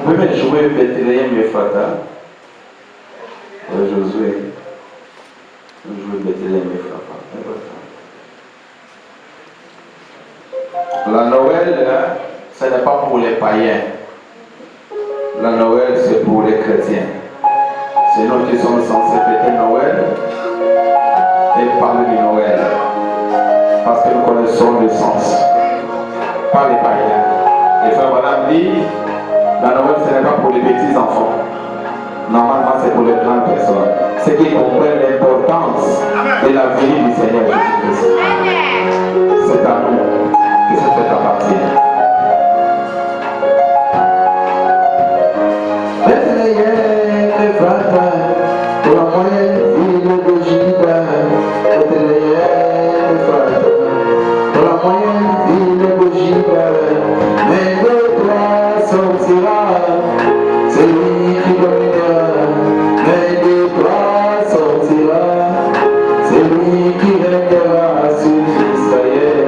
Vous pouvez jouer Bethléem Ephrata. Josué. Jouer Bethléem Ephrata. La Noël, ce n'est pas pour les païens. La Noël, c'est pour les chrétiens. C'est nous qui sommes censés fêter Noël et parler de Noël. Parce que nous connaissons le sens. Pas les païens. Et frère Madame dit, la Noël, ce n'est pas pour les petits enfants. Normalement, c'est pour les grandes personnes. Ceux qui comprennent l'importance de la venue du Seigneur Jésus-Christ. C'est à nous que cette fête appartient. Bethléem Ephrata, pour la moyenne ville de Juda. Bethléem Ephrata, pour la moyenne ville de Juda. Mais de toi sortira celui qui dominera. Mais de toi sortira celui qui régnera sur Israël.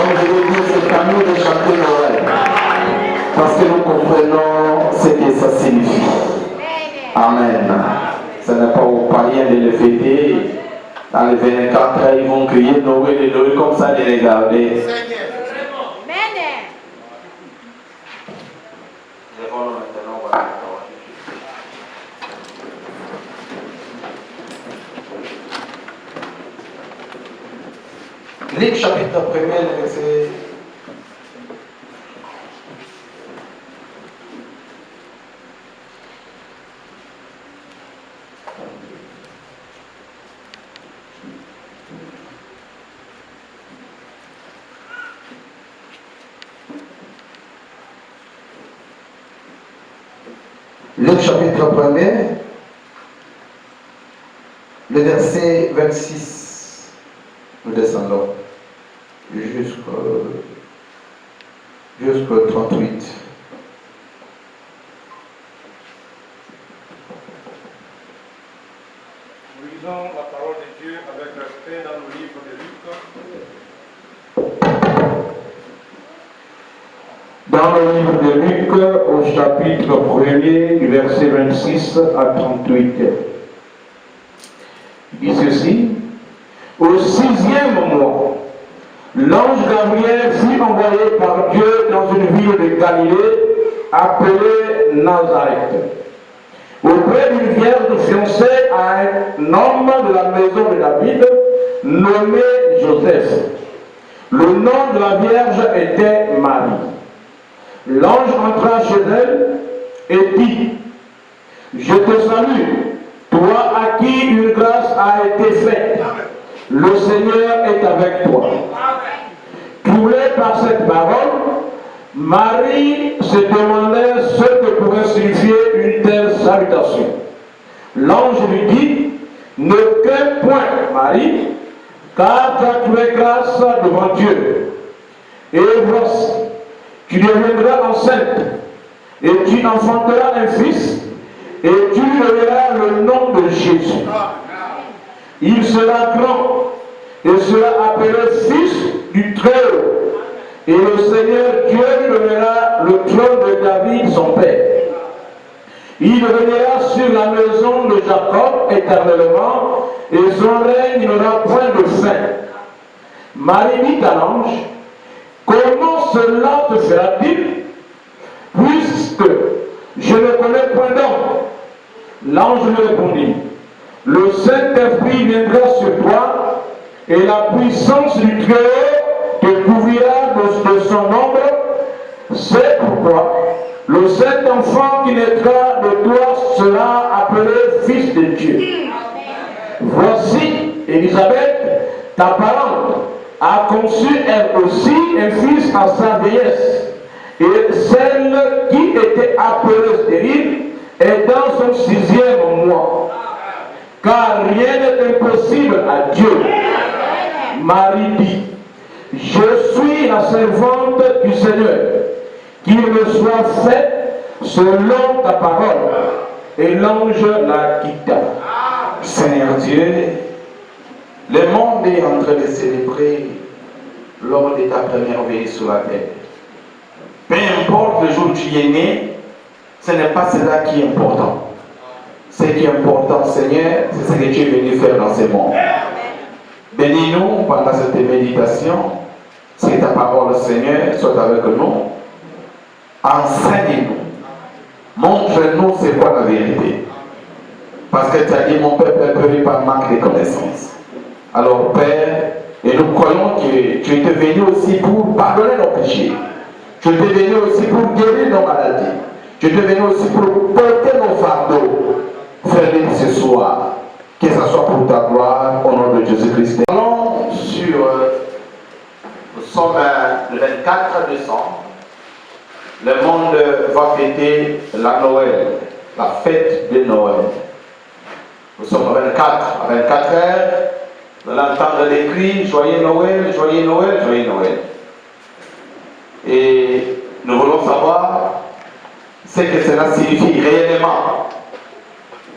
comme je l'ai dit, c'est à nous de chanter Noël. Parce que nous comprenons ce que ça signifie. Amen. Ce n'est pas aux païens de le fêter. Dans les 24 heures, ils vont crier Noël et Noël comme ça, les regarder. Luc chapitre 1er, verset. Luc chapitre 1er, le verset 26, nous descendons jusqu'au 38. Nous lisons la parole de Dieu avec respect dans le livre de Luc. Dans le livre de Luc, au chapitre 1er, du verset 26 à 38. Il dit ceci. Au 6e mois, l'ange Gabriel fut envoyé par Dieu dans une ville de Galilée appelée Nazareth, auprès d'une vierge fiancée à un homme de la maison de David nommé Joseph. Le nom de la vierge était Marie. L'ange entra chez elle et dit, je te salue, toi à qui une grâce a été faite. Le Seigneur est avec toi. Troublée par cette parole, Marie se demandait ce que pouvait signifier une telle salutation. L'ange lui dit, ne crains point, Marie, car tu as trouvé grâce devant Dieu. Et voici, tu deviendras enceinte, et tu enfanteras un fils, et tu lui donneras le nom de Jésus. Il sera grand, et sera appelé Fils du Très-Haut. Et le Seigneur Dieu lui donnera le trône de David, son père. Il régnera sur la maison de Jacob éternellement, et son règne n'aura point de fin. Marie dit à l'ange, comment cela te fera-t-il, puisque je ne connais point d'homme? L'ange lui répondit, le Saint-Esprit viendra sur toi, et la puissance du Très-Haut te couvrira de son ombre. C'est pourquoi le Saint-Enfant qui naîtra de toi sera appelé Fils de Dieu. Voici, Élisabeth, ta parente, a conçu elle aussi un fils à sa vieillesse, et celle qui était appelée stérile est dans son 6e mois, car rien n'est impossible à Dieu. Marie dit, je suis la servante du Seigneur, qu'il me soit fait selon ta parole. Et l'ange la quitta. Seigneur Dieu, le monde est en train de célébrer lors de ta première venue sur la terre. Peu importe le jour où tu es né, ce n'est pas cela qui est important. Ce qui est important, Seigneur, c'est ce que tu es venu faire dans ce monde. Bénis-nous pendant cette méditation. Que ta parole, Seigneur, soit avec nous. Enseigne-nous. Montre-nous c'est quoi la vérité. Parce que tu as dit, mon peuple est péri par manque de connaissances. Alors, Père, et nous croyons que tu étais venu aussi pour pardonner nos péchés. Tu étais venu aussi pour guérir nos maladies. Tu étais venu aussi pour porter nos fardeaux. Frère, ce soir, que ce soit pour ta gloire, au nom de Jésus-Christ. Allons sur, nous sommes le 24 décembre. Le monde va fêter la Noël, la fête de Noël. Nous sommes à 24 heures. Vous allez entendre les cris, joyeux Noël, joyeux Noël, joyeux Noël. Et nous voulons savoir ce que cela signifie réellement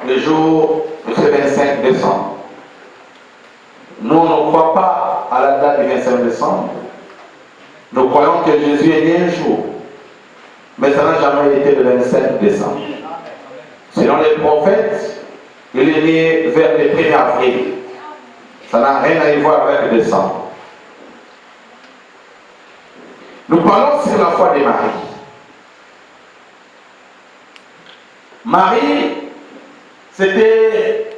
le jour de ce 25 décembre. Nous ne croyons pas à la date du 25 décembre, Nous croyons que Jésus est né un jour, mais ça n'a jamais été le 25 décembre. Selon les prophètes, il est né vers le 1er avril. Ça n'a rien à y voir avec décembre. Nous parlons sur la foi de Marie. Marie, c'était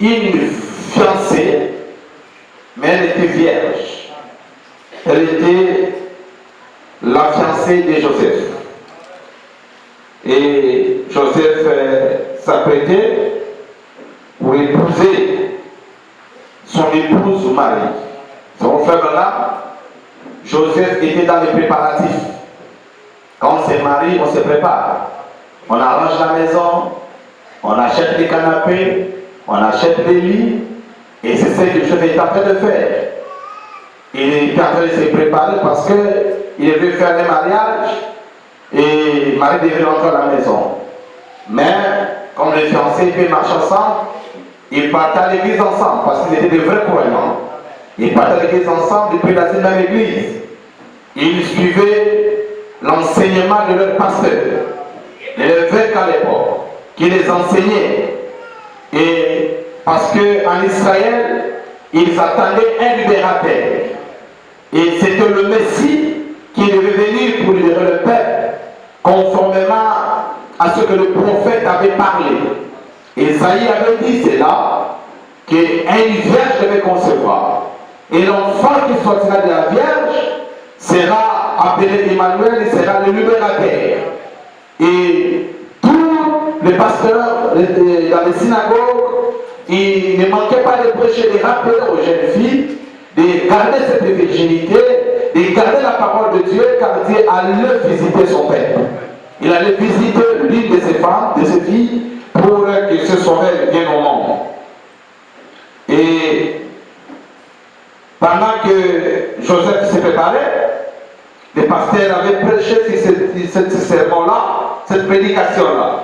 une fiancée, mais elle était vierge. Elle était la fiancée de Joseph. Et Joseph s'apprêtait pour épouser son épouse Marie. Son frère là, Joseph était dans les préparatifs. Quand on se marie, on se prépare. On arrange la maison, on achète les canapés, on achète les lits, et c'est ce que Joseph est en train de faire. Il est en train de se préparer parce qu'il veut faire le mariage et Marie devait rentrer à la maison. Mais comme les fiancés peuvent marcher ensemble, ils partaient à l'église ensemble parce qu'ils étaient de vrais croyants. Ils partaient à l'église ensemble depuis la même église. Ils suivaient l'enseignement de leur pasteur, l'évêque à l'époque, qui les enseignait. Et parce qu'en Israël, ils attendaient un libérateur. Et c'était le Messie qui devait venir pour libérer le peuple, conformément à ce que le prophète avait parlé. Esaïe avait dit cela, qu'une vierge devait concevoir. Et l'enfant qui sortira de la vierge sera appelé Emmanuel, il sera le libérateur. Et tous les pasteurs dans les synagogues, ils ne manquaient pas de prêcher, de rappeler aux jeunes filles de garder cette virginité, de garder la parole de Dieu, car Dieu allait visiter son peuple. Il allait visiter l'une de ses femmes, de ses filles, pour que ce sauveur vienne au monde. Et pendant que Joseph se préparait, les pasteurs avaient prêché ce sermon-là, cette prédication-là.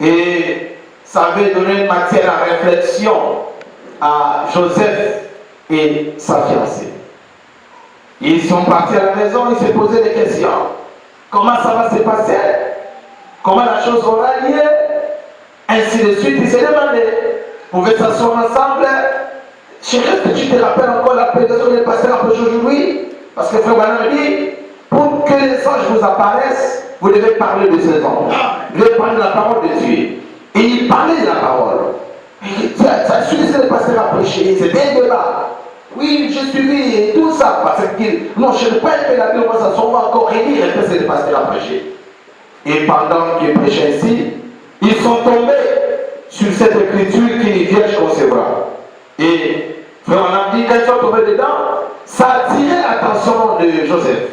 Et ça avait donné une matière à réflexion à Joseph et sa fiancée. Ils sont partis à la maison, ils se posaient des questions. Comment ça va se passer? Comment la chose aura lieu? Ainsi de suite, ils se demandaient. Vous pouvez s'asseoir ensemble. Chérie, est-ce que tu te rappelles encore la prédication du pasteur approche aujourd'hui? Parce que Frère Branham dit, pour que les anges vous apparaissent, vous devez parler de ces anges. Vous devez parler de la parole de Dieu. Et il parlait de la parole. Tu as suivi ce que le pasteur a prêché. C'était un débat. Oui, j'ai suivi et tout ça. Parce que non, je ne sais pas que la Bible, ça s'en va encore relire et ce que le pasteur a prêché. Et pendant qu'il prêchait ainsi, ils sont tombés sur cette écriture qu'une vierge concevra. Et Frère Branham dit, quand ils sont tombés dedans, ça a attiré l'attention de Joseph.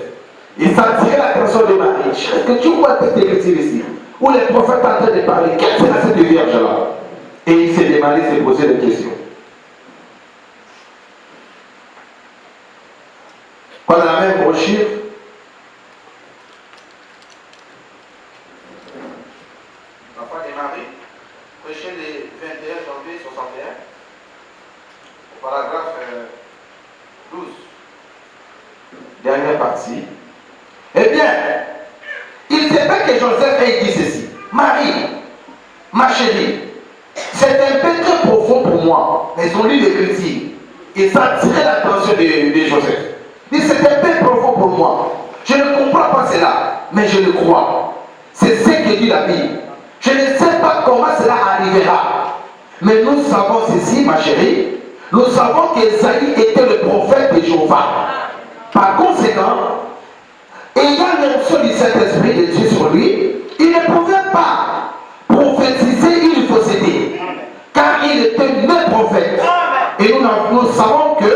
Et ça a attiré l'attention de Marie. Est-ce que tu vois cette écriture ici, où les prophètes sont en train de parler? Quelle sera cette vierge-là? Et il s'est demandé, il s'est posé des questions. Quand la même brochure, la foi de Marie, prêché le 21 janvier 61, au paragraphe 12, dernière partie. Eh bien, il s'est fait que Joseph ait dit ceci. Marie, ma chérie, c'est un peu très profond pour moi. Mais ils ont lu l'écriture. Et ça a attiré l'attention de Joseph. Il dit, c'est un peu profond pour moi. Je ne comprends pas cela, mais je le crois. C'est ce que dit la Bible. Je ne sais pas comment cela arrivera. Mais nous savons ceci, ma chérie. Nous savons qu'Esaïe était le prophète de Jéhovah. Par conséquent, ayant l'onction du Saint-Esprit de Dieu sur lui, il ne pouvait pas prophétiser une fausseté. Car il était le prophète. Et nous savons que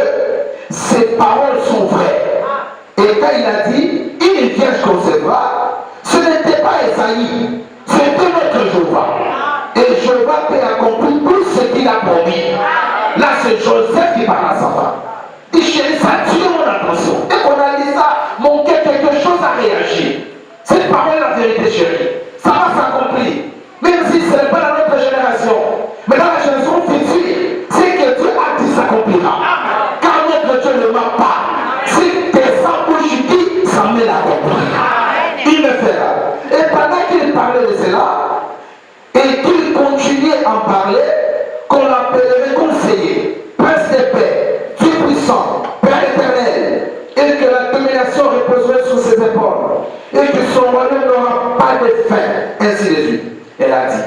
ses paroles sont vraies. Et quand il a dit, une vierge concevra, ce n'était pas Esaïe, c'était notre Jéhovah. Et Jéhovah peut accomplir tout ce qu'il a promis. Là, c'est Joseph qui parle à sa femme. Il dit, chérie, ça a tué mon attention. Dès qu'on a dit ça, mon cœur, quelque chose a réagi. Cette parole est la vérité, chérie. Ça va s'accomplir. Même si ce n'est pas dans notre génération. Mais dans la génération future, c'est que Dieu a dit s'accomplira. Car notre Dieu ne ment pas. Si tes besoin sur ses épaules et que son royaume n'aura pas de fin. Ainsi de suite. Elle a dit.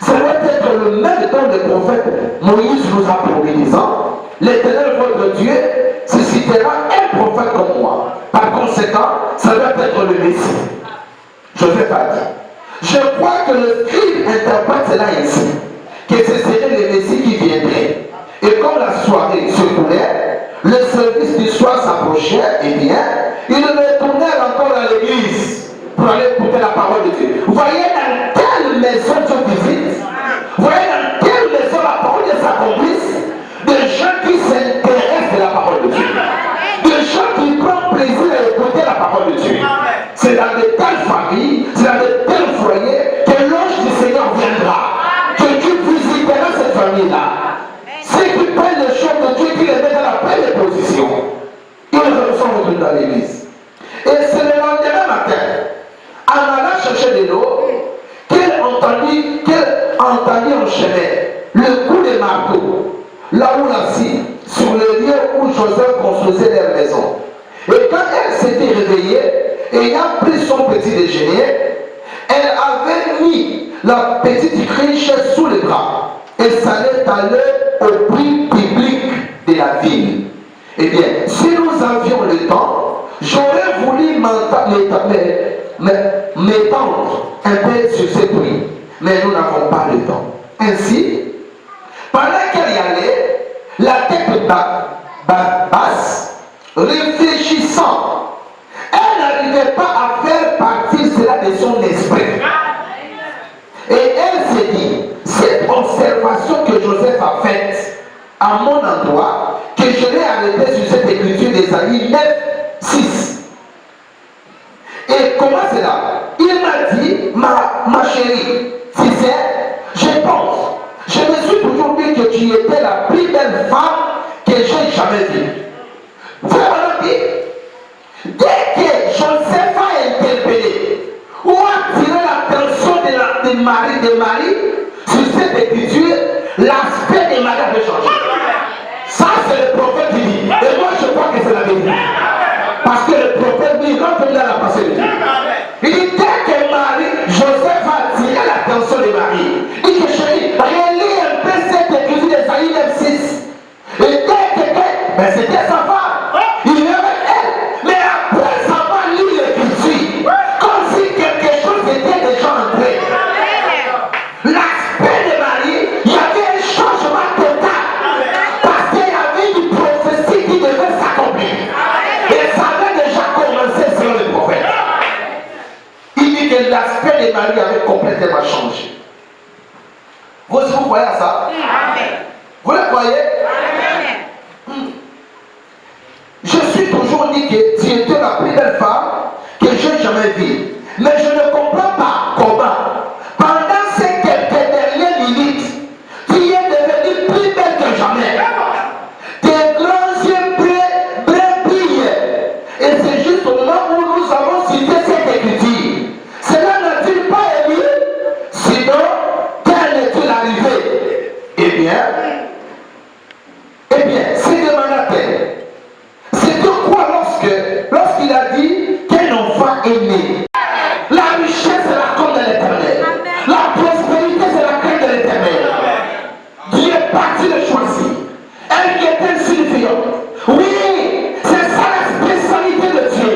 Ça doit être le même temps des prophètes. Moïse nous a promis disant, l'Éternel votre Dieu suscitera un prophète comme moi. Par conséquent, ça doit être le Messie. Joseph a dit. Je crois que le scribe interprète cela ainsi, que ce serait le Messie qui viendrait. Et comme la soirée se coulait, le service du soir s'approchait, eh bien, il retournait encore à l'église pour aller écouter la parole de Dieu. Vous voyez dans quelle maison Dieu visite, vous voyez dans quelle maison la parole de s'accomplisse, des gens qui s'intéressent de la parole de Dieu, des gens qui prennent plaisir à écouter la parole de Dieu. C'est dans de telles familles, c'est dans de tels foyers que l'ange du Seigneur viendra, que Dieu visitera cette famille-là. Ceux qui prennent les choses de Dieu, qui les mettent dans la pleine position, ils sont revenus dans l'église. Et c'est le lendemain matin, en allant chercher de l'eau, qu'elle entendit en chemin le coup des marteaux, là où assis, sur le lieu où Joseph construisait leur maison. Et quand elle s'était réveillée, ayant pris son petit déjeuner, elle avait mis la petite criche sous le bras et s'allait aller au prix public de la ville. Eh bien, si nous avions le temps, j'aurais voulu m'étendre un peu sur ce prix, mais nous n'avons pas le temps. Ainsi, pendant qu'elle y allait, la tête basse, réfléchissant, elle n'arrivait pas à faire partir cela de son esprit. Et elle s'est dit, cette observation que Joseph a faite à mon endroit, que je l'ai arrêté sur cette écriture d'Ésaïe 9, 6. Et comment c'est là? Il m'a dit, ma chérie, si c'est, je pense, je me suis toujours dit que tu étais la plus belle femme que j'ai jamais vue. Frère, dès que Joseph a interpellé ou attiré l'attention de Marie sur cette écriture, l'aspect de Marie avait changé. Ça, c'est le prophète qui dit. Et moi, je crois que c'est la vérité. Parce que le prophète dit, quand on a la pensée de Dieu, il dit, dès que Joseph a attiré l'attention de Marie, il dit que chérie, relis un peu cette écriture d'Ésaïe 9:6. Et dès que, ben c'était sa femme, il est avec elle. Mais après savoir lire l'écriture, comme si quelque chose était déjà entré. L'aspect de Marie, il y avait un changement total. Parce qu'il y avait une prophétie qui devait s'accomplir. Et ça avait déjà commencé selon le prophète. Il dit que l'aspect de Marie avait complètement changé. Vous croyez à ça? Vous le croyez? Je suis toujours dit que tu étais la plus belle femme que j'ai jamais vue. Mais je ne comprends pas comment, pendant ces quelques dernières minutes, tu es devenue plus belle que jamais. Tes grands yeux brillent. Et c'est juste au moment où nous avons cité cette écriture. Cela n'a-t-il pas ému? Sinon, quelle est-il arrivé? Eh bien, c'est demanda-t-elle. C'est de quoi lorsqu'il a dit qu'un enfant est né. La richesse c'est la crainte de l'Éternel. La prospérité c'est la crainte de l'Éternel. Dieu est parti de choisir. Elle qui est insignifiante. Oui, c'est ça la spécialité de Dieu.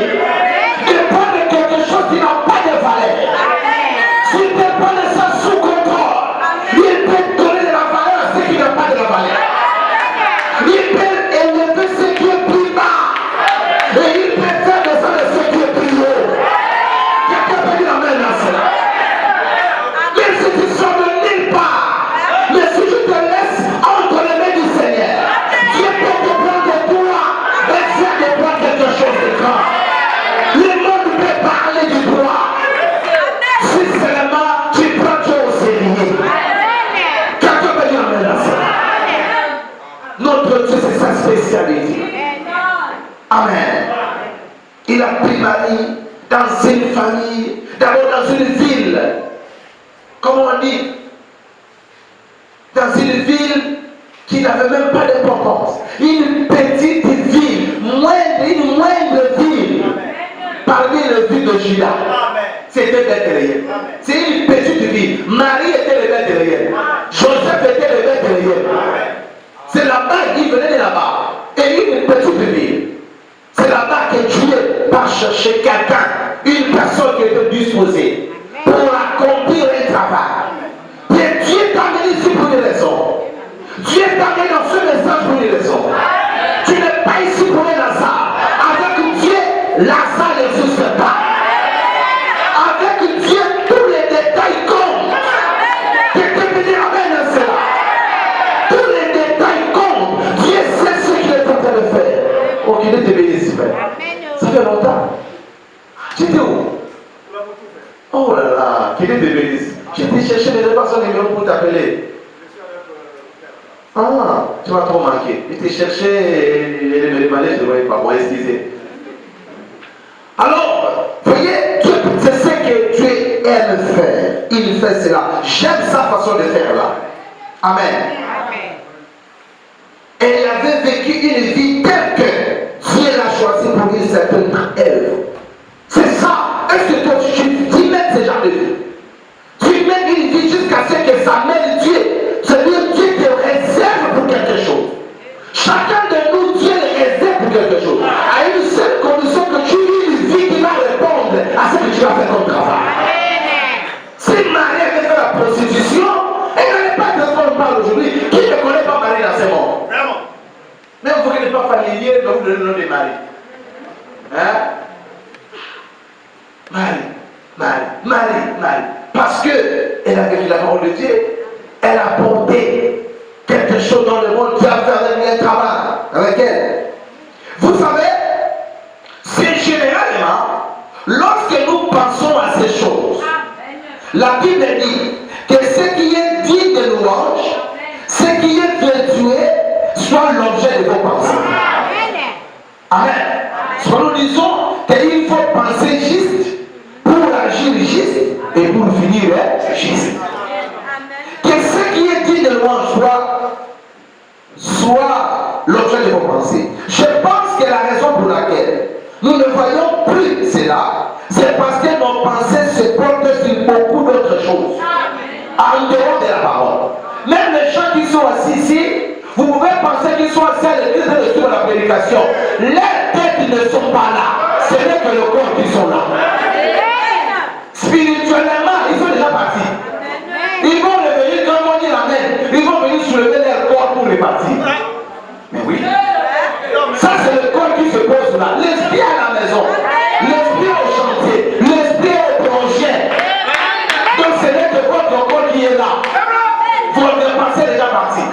De prendre quelque chose qui n'a pas de valeur. S'il te prend ça sous contrôle, il peut donner de la valeur à ce qui n'a pas de la valeur. Il peut élever ce qui est plus bas. Et il peut faire descendre ce qui est plus haut. Quelqu'un peut dire amen à cela. Même si tu sors de nulle part, mais si tu te laisses entre les mains du Seigneur, Dieu peut te prendre de toi et faire de toi quelque chose de grand. Le monde peut parler du droit. Si seulement tu prends Dieu au sérieux. Quelqu'un peut dire amen à cela. Notre Dieu, c'est sa spécialité. Amen. Il a pris Marie dans une famille, d'abord dans une ville. Comment on dit? Dans une ville qui n'avait même pas d'importance. Une petite ville, une moindre ville. Juda. C'était Bethléem. C'est une petite ville. Marie était le Bethléem. Joseph était le Bethléem. C'est là-bas, il venait de là-bas. Et une petite ville. C'est là-bas que Dieu va chercher quelqu'un, une personne qui était disposée pour accomplir un travail. Et Dieu t'a amené ici pour une raison. Dieu t'a amené dans ce message pour une raison. Tu n'es pas ici pour un hasard. Avec Dieu, Lazare n'existe pas. Avec Dieu, tous les détails comptent. Tu peux dire amen à cela. Tous les détails comptent. Dieu sait ce qu'il est en train de faire. Oh, qu'il te bénisse, frère. Ça fait longtemps. Tu étais où? Oh là là, qu'il te bénisse. J'étais chercher les personnes numéro pour t'appeler. Ah, tu m'as trop manqué. Il te cherchait et me demandait, je ne voyais pas. Bon, excusez. Alors, voyez, c'est ce que Dieu aime faire. Il fait cela. J'aime sa façon de faire là. Amen. Et il avait vécu une vie telle que Dieu l'a choisi pour une certaine œuvre. C'est ça. Est-ce que toi tu mets ce genre de vie? Tu mets une vie jusqu'à ce que ça mène Dieu. C'est-à-dire Dieu te réserve pour quelque chose. Chacun de nous, Dieu le réserve pour quelque chose. À une seule condition que tu aies une vie qui va répondre à ce que tu vas faire comme travail. Si Marie avait fait la prostitution, elle n'allait pas être ce qu'on parle aujourd'hui. Qui ne connaît pas Marie dans ce monde? Même vous qui n'êtes pas familier, donc vous donnez le nom de Marie. Hein? Marie. Parce qu'elle a vécu la parole de Dieu. Elle a porté quelque chose dans le monde. Dieu a fait un travail avec elle. Vous savez, c'est généralement, lorsque nous pensons à ces choses, la Bible dit que ce qui est dit de louange, ce qui est vertueux, soit l'objet de vos pensées. Amen. Soit nous disons qu'il faut penser juste pour agir juste et pour finir juste. Que ce qui est dit de louange soit l'objet de vos pensées. Je pense que la raison pour laquelle nous ne voyons plus cela, c'est parce que nos pensées se portent sur beaucoup d'autres choses. En dehors de la parole. Même les gens qui sont assis ici, vous pouvez penser qu'ils sont assis à l'église et de suivre la prédication. Leurs têtes ne sont pas là. Ce n'est que le corps qui sont là. Spirituellement, ils sont déjà partis. Ils vont revenir quand on dit l'amen. Ils vont venir soulever leur corps pour repartir. Mais oui. Ça, c'est le corps qui se pose là. L'esprit à la maison. L'esprit au chantier. L'esprit au projet. Donc, ce n'est que votre corps qui est là. Votre pensée est déjà partie.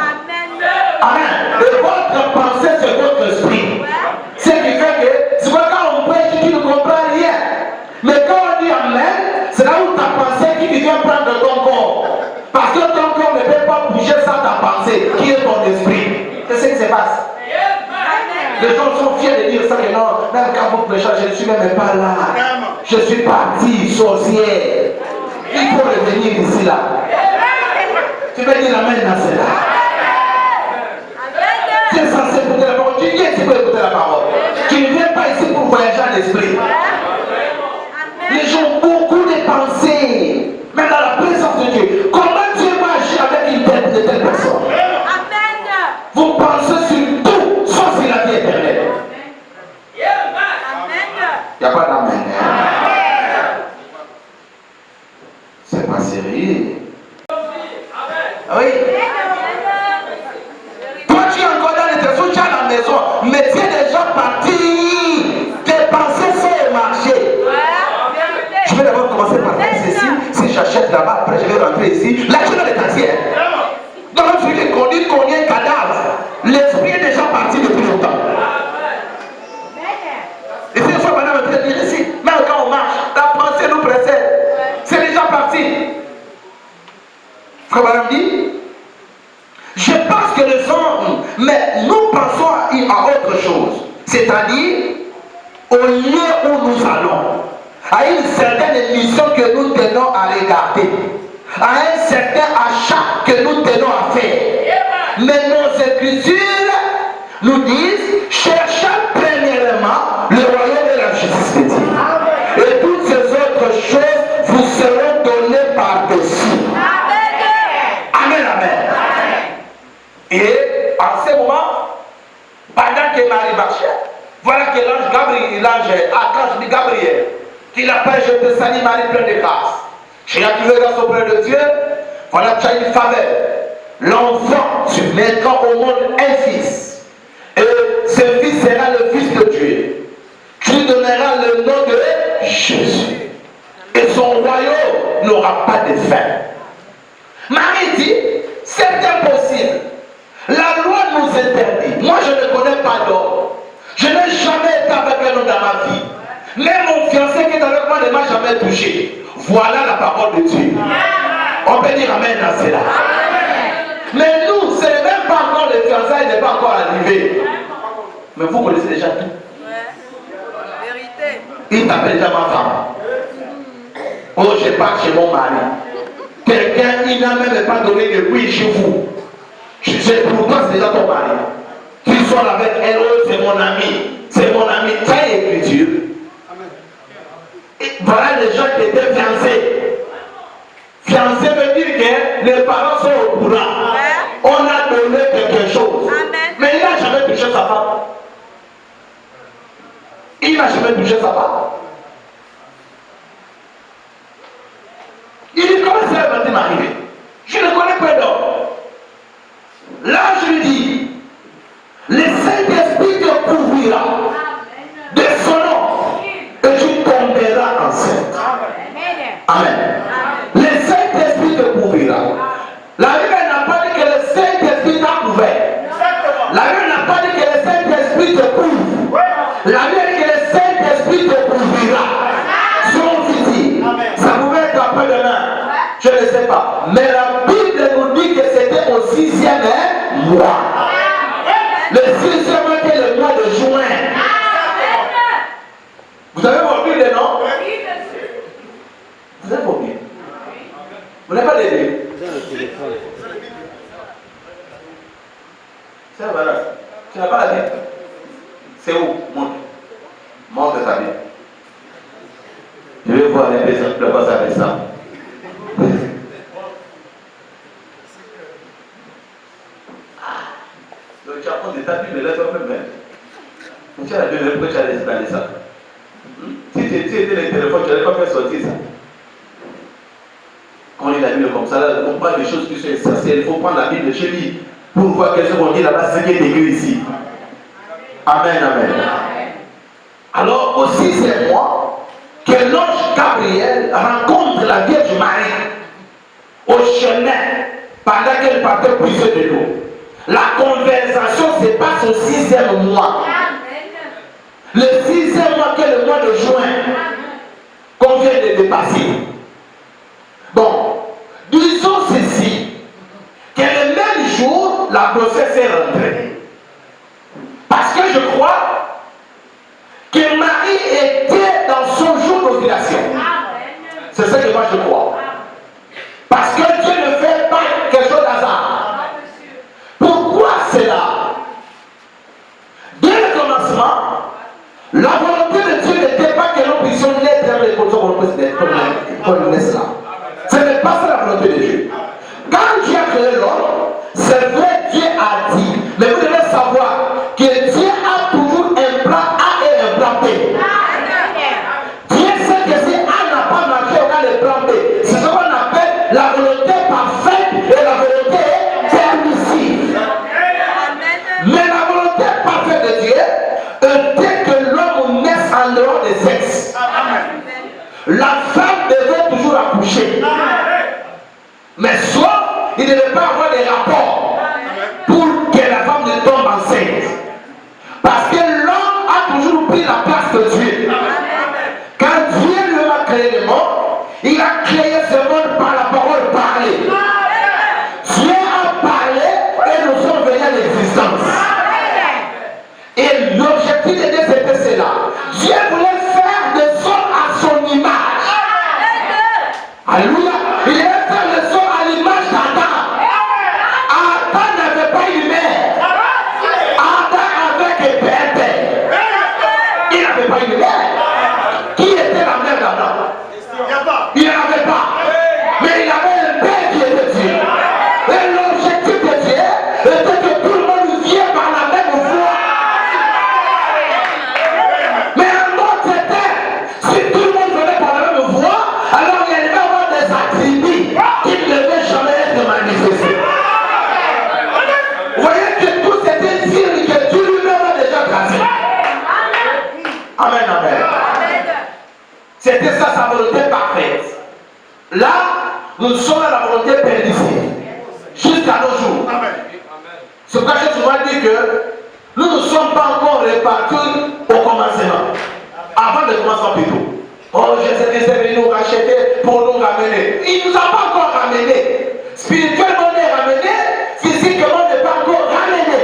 Amen. Et votre pensée, c'est votre esprit. Ce qui fait que, c'est pas quand on prêche, tu ne comprends rien. Mais quand on dit amen, c'est là où ta pensée qui vient prendre ton corps. Parce que ton corps ne peut pas bouger sans ta pensée, qui est ton esprit. C'est ce qui se passe. Les gens sont fiers de dire ça, que non, même quand vous prêchez, je ne suis même pas là. Je suis parti, sorcière. Il faut revenir ici là. Tu veux dire amen dans cela. Tu es censé écouter la parole. Tu viens ici pour écouter la parole. Tu ne viens pas ici pour voyager en esprit. Les gens ont beaucoup de pensées, même dans la présence de Dieu. Comment Dieu va agir avec une telle personne? Vous pensez sur tout, sauf sur la vie éternelle. Il n'y a pas d'amen. C'est pas sérieux. Oui. Toi, tu es encore dans les trésors, tu es à la maison, mais tu es déjà parti. Tes pensées sont au marché. Je vais d'abord commencer par faire ceci. Si j'achète là-bas, après je vais rentrer ici. Là, tu as les taxis. Donc, celui qui conduit un cadavre, l'esprit est déjà parti depuis longtemps. Et c'est une fois maintenant, on peut dire ici, même quand on marche, la pensée nous précède. C'est déjà parti. Frère Madame dit, je pense que les hommes, mais nous pensons à autre chose. C'est-à-dire, au lieu où nous allons, à une certaine mission que nous tenons à regarder, à un certain achat que nous tenons à faire. Mais nos écritures nous disent, cherchons premièrement le royaume de la justice de Dieu. Et toutes ces archange dit Gabriel, qu'il appelle, je te salue Marie pleine de grâce. J'ai trouvé grâce auprès de Dieu, voilà tu as une faveur. L'enfant, tu mettras au monde un fils. Et ce fils sera le fils de Dieu. Tu lui donneras le nom de Jésus. Et son royaume n'aura pas de fin. Marie dit, c'est impossible. La loi nous interdit. Moi, je ne connais pas d'homme. Je n'ai jamais été avec un homme dans ma vie. Même mon fiancé qui est avec moi ne m'a jamais touché. Voilà la parole de Dieu. On peut dire amen à cela. Mais nous, ce n'est même pas encore le fiançailles, n'est pas encore arrivé. Mais vous connaissez déjà tout. Vérité. Il t'appelle déjà ma femme. Oh, je pars chez mon mari. Quelqu'un, il n'a même pas donné de oui chez vous. Pour toi, c'est déjà ton mari. Tu sois avec elle, oh, c'est mon ami. C'est mon ami. Tu as l'écriture. Voilà les gens qui étaient fiancés. Fiancé veut dire que les parents sont au courant. On a donné quelque chose. Amen. Mais il n'a jamais touché sa femme. Il n'a jamais touché sa femme. Il dit comment ça va m'arriver? Je ne connais pas d'homme. Là je lui dis, le Saint-Esprit te couvrira de son nom et tu tomberas enceinte. Amen. Le Saint-Esprit te couvrira. La Bible n'a pas dit que le Saint-Esprit t'a couvert. La Bible n'a pas dit que le Saint-Esprit te couvre. La Bible dit que le Saint-Esprit te couvrira. Son physique. Ça pouvait être après-demain. Je ne sais pas. Mais la Bible nous dit que c'était au 6e mois. Le 6e mois qui est le mois de juin. Vous avez vos Bibles, non? Vous avez vos Bibles. Vous n'avez pas les Bibles. C'est vrai. Tu n'as pas la Bible. C'est où? Montre. Montre ta Bible. Je vais voir les personnes de quoi ça fait ça. Donc tu apprends des tapis, mais là tu vas même faire. Tu as la Bible, pourquoi tu as installé ça? Si tu étais les téléphones, tu n'allais pas faire sortir ça. Quand on lit la Bible comme ça, là, on parle des choses qui sont essentielles. Il faut prendre la Bible chez lui pour voir quelque chose qu'on dit là-bas, ce qui est écrit ici. Amen, amen. Alors, au 6e mois, que l'ange Gabriel rencontre la Vierge Marie au chemin pendant qu'elle partait puiser de l'eau. La conversation se passe au 6e mois. Le 6e mois qui est le mois de juin qu'on vient de dépasser. Bon, disons ceci, que le même jour, la grossesse est rentrée. Parce que je crois que Marie était dans son jour d'ovulation. C'est ce que moi je crois. Parce que Dieu ne fait pas quelque chose d'hasard. Pourquoi cela? Dès le commencement, la volonté de Dieu n'était pas que nous puissions naître dans les conditions qu'on naisse là. Ce n'est pas ça la volonté de Dieu. Quand Dieu a créé l'homme, c'est vrai, Dieu a dit. Mais vous devez savoir que Dieu a toujours un plan A et un plan B. Dieu sait que si A n'a pas marché, on a le plan B. C'est ce qu'on appelle la volonté parfaite et la volonté permissive. Mais la volonté parfaite de Dieu était que l'homme naisse en dehors des sexes. La femme devait toujours accoucher. Mais soit il ne devait pas avoir des rapports pour que la femme ne tombe enceinte. Parce que l'homme a toujours pris la place de Dieu. Quand Dieu lui a créé le monde, il a créé ce monde par la parole parlée. Dieu a parlé et nous sommes venus à l'existence. Et l'objectif de Dieu c'était cela. Dieu voulait faire de l'homme à son image. Alléluia. Il devait faire le sol à l'image d'Adam. Adam n'avait pas une mère. Adam avait un père. Il n'avait pas une mère. Qui était la mère d'Adam? Il n'avait pas. Mais il avait un père qui était Dieu. Et l'objectif de Dieu était que tout le monde vienne par la même voie. Mais un autre C'était ça sa volonté parfaite. Là, nous sommes à la volonté permissive. Jusqu'à nos jours. C'est pourquoi j'ai souvent dit que nous ne sommes pas encore répartis au commencement. Avant le commencement plutôt. Oh, Jésus est venu nous racheter pour nous ramener. Il ne nous a pas encore ramenés. Spirituellement, on est ramené. Physiquement, on n'est pas encore ramené.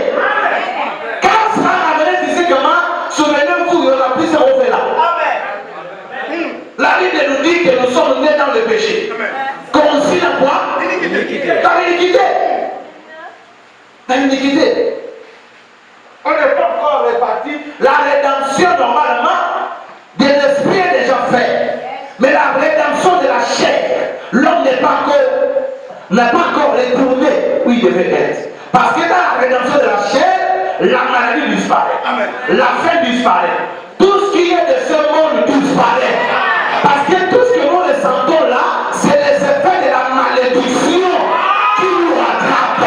Quand on sera ramené physiquement, souvenez-vous, il y aura plus de refait là. La Bible nous dit que nous sommes nés dans le péché. Conçus dans quoi? Dans l'iniquité. Dans l'iniquité. On n'est pas encore réparti. La rédemption, normalement, de l'esprit est déjà faite. Mais la rédemption de la chair, l'homme n'a pas encore retourné où il devait être. Parce que dans la rédemption de la chair, la maladie disparaît. La faim disparaît. Tout ce qui est de ce monde disparaît. Parce que tout ce que nous ressentons là, c'est les effets de la malédiction qui nous rattrape.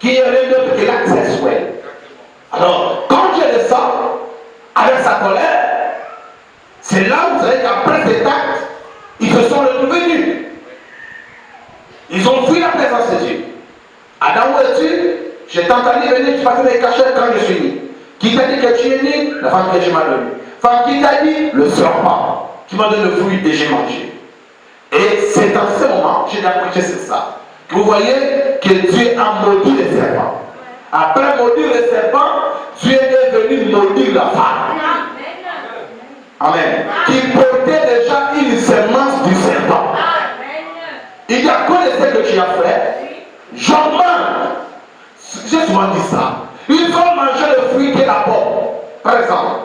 Qui est rien d'autre que l'accès souhait. Alors, quand Dieu descend avec sa colère, c'est là où vous savez qu'après cet acte, ils se sont retrouvés nus. Ils ont fui la présence de Dieu. Adam, où es-tu? Je t'ai entendu venir, tu passes mes cachettes quand je suis né. Qui t'a dit que tu es né? La femme que je m'as donnée. Femme qui t'a dit? Le serpent qui m'a donné le fruit et j'ai mangé. Et c'est dans ce moment, j'ai appris que c'est ça. Que vous voyez que Dieu a maudit les serpents. Après maudire les serpents, Dieu est venu maudire la femme. Amen. Qui portait déjà une semence du serpent. Il dit, à quoi est-ce que tu as fait? J'en mange. J'ai souvent dit ça. Ils ont mangé le fruit qui est la pomme. Par exemple,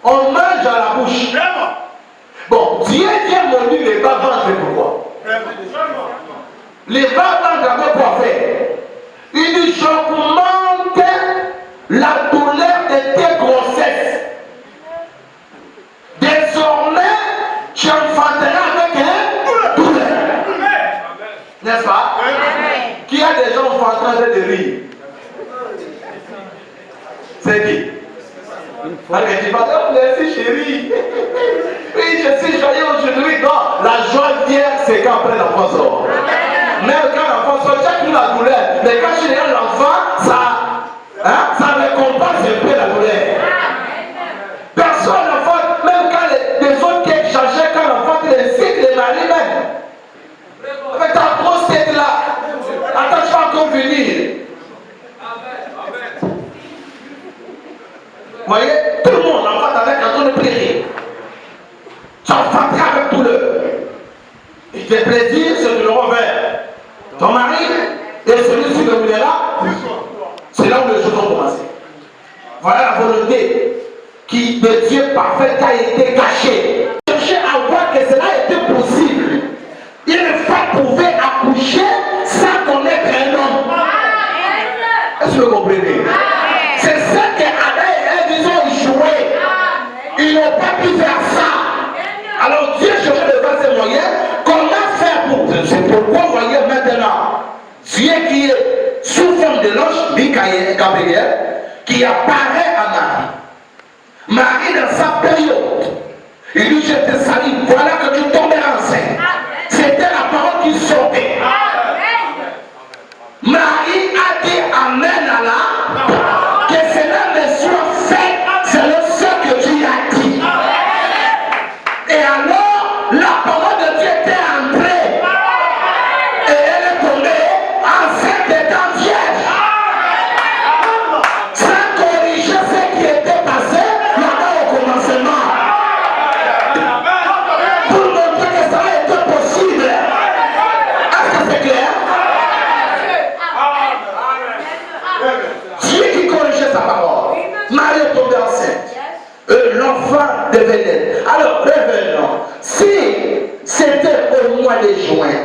on mange à la bouche. Bon, Dieu vient maudire les bas-ventres, pourquoi? Les bas-ventres avaient quoi faire? Il dit, j'augmente la douleur de tes grossesses. Désormais, tu enfanteras avec un douleur. N'est-ce pas? Qui a déjà enfanté de rire? C'est qui? Alors, il dit, madame, merci chérie. Oui, je suis joyeux aujourd'hui. Non, la joie vient, c'est quand après l'enfant sort. Même quand l'enfant sort, j'ai plus la douleur. Mais quand je suis là, l'enfant, ça récompense un peu la douleur. Personne n'enfant, même quand les autres qui échangent, quand l'enfant les cycles, les maris même. Avec ta grosse tête là, attends, tu vas encore venir. Vous voyez, tout le monde enfante avec un ton de plaisir. Tu enfanteras avec douleur. Il fait plaisir, c'est de le revers. Ton mari et celui-ci que vous êtes là, c'est là où les choses ont commencé. Voilà la volonté de Dieu parfait qui a été cachée. Cherchez à voir que cela était possible. Une femme pouvait accoucher sans connaître un homme. Est-ce que vous comprenez? C'est ça que Adam et Ève ont échoué. Ils n'ont pas pu faire ça. Alors Dieu cherchait de faire ses moyens. Comment faire pour... C'est pourquoi vous voyez maintenant Dieu qui est sous forme de l'ange Michael Gabriel qui apparaît à Marie. Marie dans sa période. Il dit, je te salue, voilà que tu tomberas enceinte. C'était la parole qui sortait. Marie a dit amen à la, que cela me soit fait, c'est le seul que tu as dit. Et alors, la parole de Dieu était entrée. Et elle est tombée enceinte étant vierge. Sans corriger ce qui était passé là-bas au commencement. Pour montrer que ça a été possible. Est-ce que c'est clair? Dieu qui corrigeait sa parole. Marie est tombée enceinte. L'enfant devait naître. Alors, revenons. Si c'était au mois de juin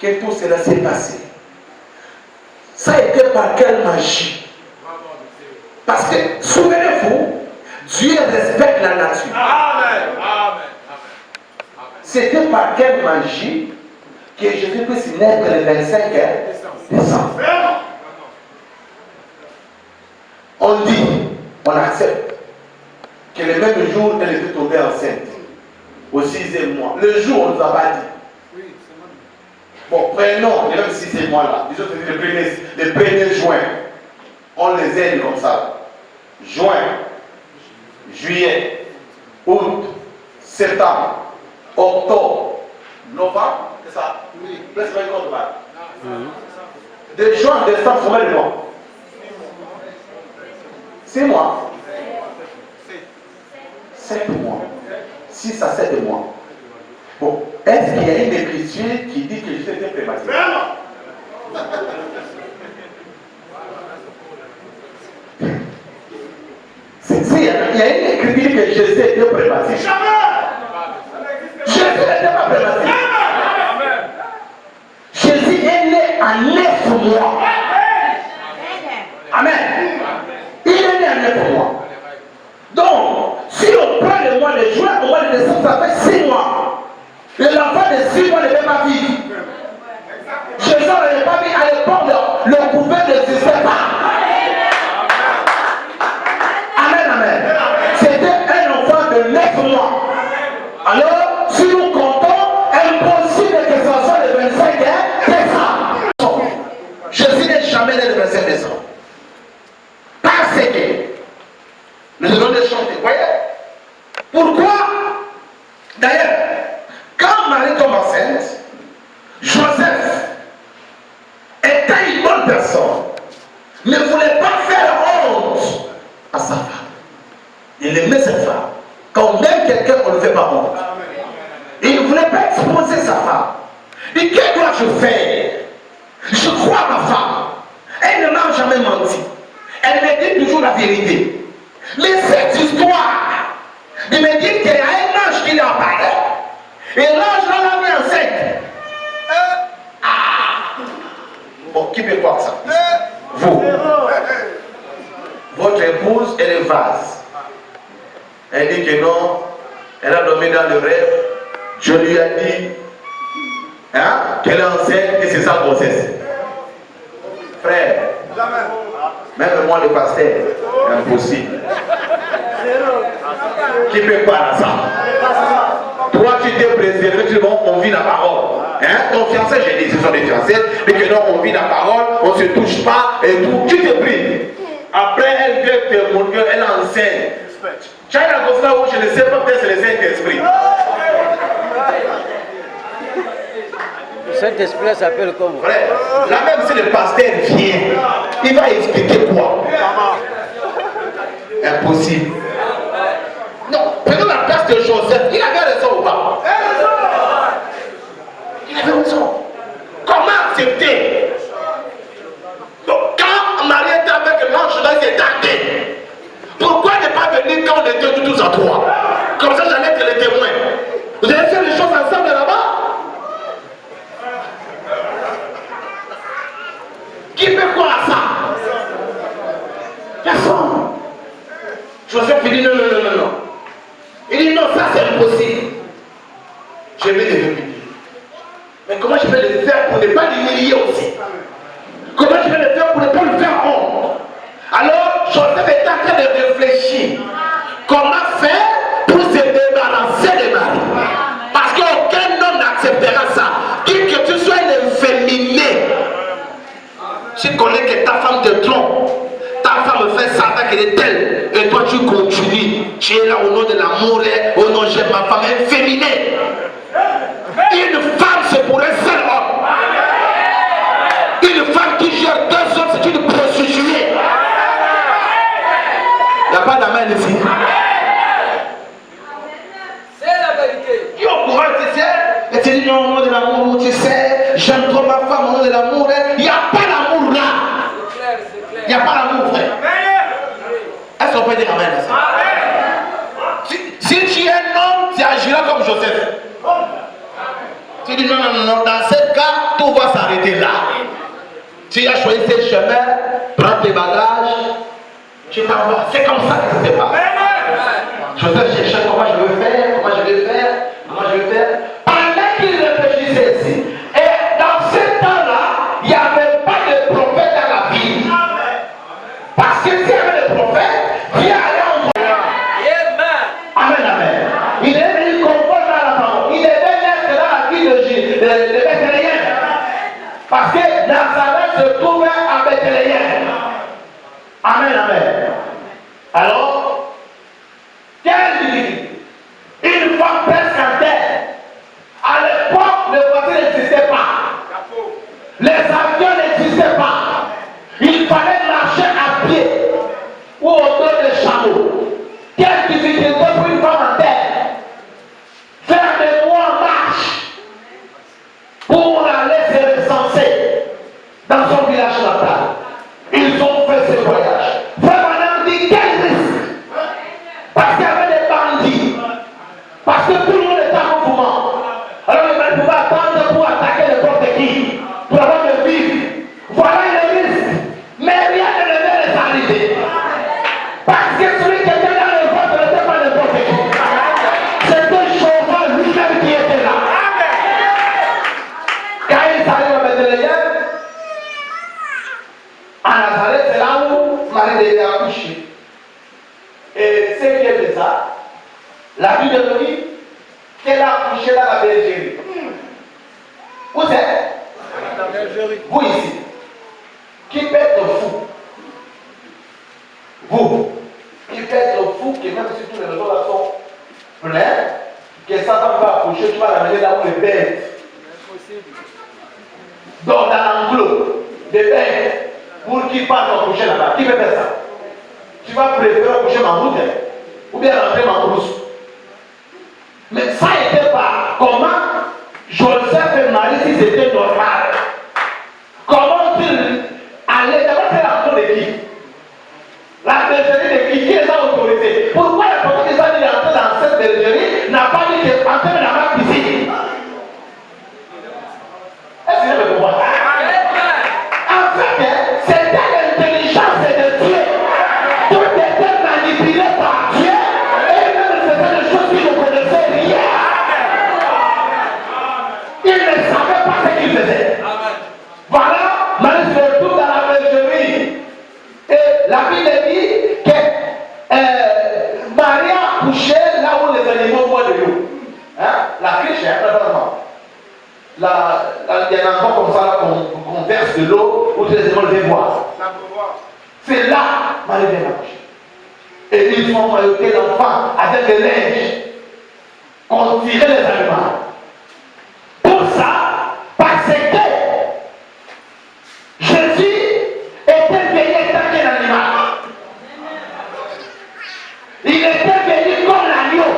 que tout cela s'est passé, ça a été par quelle magie? Parce que, souvenez-vous, Dieu respecte la nature. C'était par quelle magie que Jésus puisse naître le 25 décembre? On dit, on accepte que le même jour, elle était tombée enceinte. Au 6e mois. Le jour, on ne nous a pas dit. Bon, prenons, même si c'est moi là, disons que le 1er juin, on les aide comme ça. Juin, juillet, août, septembre, octobre, novembre, c'est ça? Oui. Presque un compte de de juin, décembre, combien de mois? 6 mois. 7 mois. 6 à 7 mois. Bon, est-ce qu'il y a une écriture qui dit que Jésus était prématuré? Il y a une écriture qui dit que Jésus était prématuré. Jésus n'était pas prématuré. Jésus est né à 9 mois. Amen. Il est né à 9 mois. Donc, si on prend le mois de juin, au mois de décembre, ça fait 6 mois. L'enfant de 6 mois ne peut pas vivre. Jésus n'avait pas mis à l'époque, le couvert n'existait pas. Amen, amen. C'était un enfant de 9 mois. Alors, si nous comptons, impossible que ce soit le 25 décembre. Jésus n'est jamais né le 25 décembre. Parce que nous allons les chanter. Vous voyez? Pourquoi? D'ailleurs, quand Marie tombe enceinte, Joseph était une bonne personne, ne voulait pas faire honte à sa femme. Il aimait cette femme. Quand même quelqu'un, on ne fait pas honte. Il ne voulait pas exposer sa femme. Et qu'est-ce que dois-je faire? Je crois à ma femme. Elle ne m'a jamais menti. Elle me dit toujours la vérité. Mais cette histoire de me dire qu'il y a un ange qui lui a parlé, et l'ange l'a mis enceinte. Bon, qui peut croire ça? Vous. Votre épouse, elle est vase. Elle dit que non, elle a dormi dans le rêve. Je lui ai dit qu'elle est enceinte et c'est sa grossesse. Frère, même moi le pasteur, impossible. Qui peut croire à ça? Toi tu t'es préservé, tu dis bon, on vit la parole. Ton fiancé, j'ai dit, ce sont des fiancés, mais que non, on vit la parole, on ne se touche pas et tout. Tu te pries. Après, elle vient te montrer, elle enseigne. Tu as la grosse où je ne sais pas, peut-être c'est le Saint-Esprit. Le Saint-Esprit s'appelle comment? Frère, là même si le pasteur vient, il va expliquer quoi? Impossible. Non, prenons la place de Joseph. Il avait raison ou pas? Il avait raison. Comment accepter? Donc, quand Marie était avec l'ange, là, il s'est tardé. Pourquoi ne pas venir quand on était tous à trois? Comme ça, j'allais être le témoin. Vous allez faire les choses ensemble là-bas? Qui peut croire à ça? Personne. Joseph il dit non, non, non, non, non. Il dit non, ça c'est impossible. Je vais le humilier. Mais comment je vais le faire pour ne pas l'humilier aussi? Comment je vais le faire pour ne pas lui faire honte? Alors Joseph est en train de réfléchir. Comment faire pour se débarrasser de Marie? Parce qu'aucun homme n'acceptera ça. Qu'il que tu sois une inféminée. Tu connais que ta femme te trompe. Ta femme fait ça qu'elle est telle. Et toi tu continues. Tu es là au nom de l'amour. Au nom de ma femme féminine. Une femme c'est pour un seul homme. Une femme qui gère 2 hommes c'est une prostituée. Il n'y a pas d'amen ici. C'est la vérité. Tu es au courant, tu sais. Et tu dis non au nom de l'amour, tu sais. J'aime trop ma femme au nom de l'amour. Il n'y a pas l'amour là. Il n'y a pas l'amour, frère. Est-ce qu'on peut dire amen à ça? Si tu es un homme, tu agiras comme Joseph. Tu dis non, non, non, non, dans ce cas, tout va s'arrêter là. Tu as choisi ce chemin, prends tes bagages, tu t'en vas. C'est comme ça que ça se passe. Joseph cherchait comment je vais faire, comment je vais faire, comment je vais faire. Pendant qu'il réfléchissait ici, et dans ce temps-là, il n'y avait pas de prophète dans la ville. Parce que s'il y avait des prophètes, Dieu allait envoyer. Bethléem. Amen, amen. Alors, quelle difficulté. Une femme presque en terre. À l'époque, le voiture n'existait pas. Les avions n'existaient pas. Il fallait marcher à pied ou autour des chameaux. Quelle difficulté pour une femme en terre. Faire des mois en marche pour aller se recenser dans son village natal. Ils ont fait ce voyage. Frère Madame dit quel risque. Parce qu'il y avait des bandits. Parce que tout le monde était en mouvement. Alors les gens pouvaient attendre pour attaquer n'importe qui. Pour avoir de vivre. Voilà le risque. Mais rien ne devait les arriver. Parce que celui qui était dans le ventre n'était pas n'importe qui. C'était Chauffeur lui-même qui était là. Quand il arrive à Bethléem, à Nazareth, c'est là où Marie devait accoucher. Et ce qui est de ça, la Bible nous dit qu'elle a accouché dans la bergerie. Où c'est? La bergerie. Vous ici. Qui peut être fou? Vous. Qui peut être fou, que même si tous les réseaux là sont pleins, que Satan va accoucher, tu vas l'amener là où les bêtes. Donc dans l'enclos, des bêtes, pour qui partent accoucher là-bas. Qui peut faire ça? Tu vas préférer accoucher ma route, ou bien rentrer ma brousse. Mais ça n'était pas comment Joseph et Marie, si c'était normal. Comment ils allaient d'abord faire la cour de qui? La bergerie de qui les a autorisés? Pourquoi la personne qui a dit d'entrer dans cette bergerie n'a pas dit qu'entrer dans ma piscine? Est-ce que vous comprenez? En fait, c'était l'intelligence de Dieu. Tout était manipulé par Dieu et même faisait des choses qu'il ne connaissait rien. Il ne savait pas ce qu'il faisait. Voilà, Marie se retrouve dans la bergerie. Et la Bible dit que Marie a couché là où les animaux boivent de l'eau. Hein? La criche, vraiment. Il y a un endroit comme ça qu'on verse de l'eau où les animaux viennent boire. C'est là Marie vient accoucher. Et ils font mailloter l'enfant avec des linges qu'on tirait les animaux. Pour ça, parce que Jésus était venu tant qu'un animal. Il était venu comme l'agneau.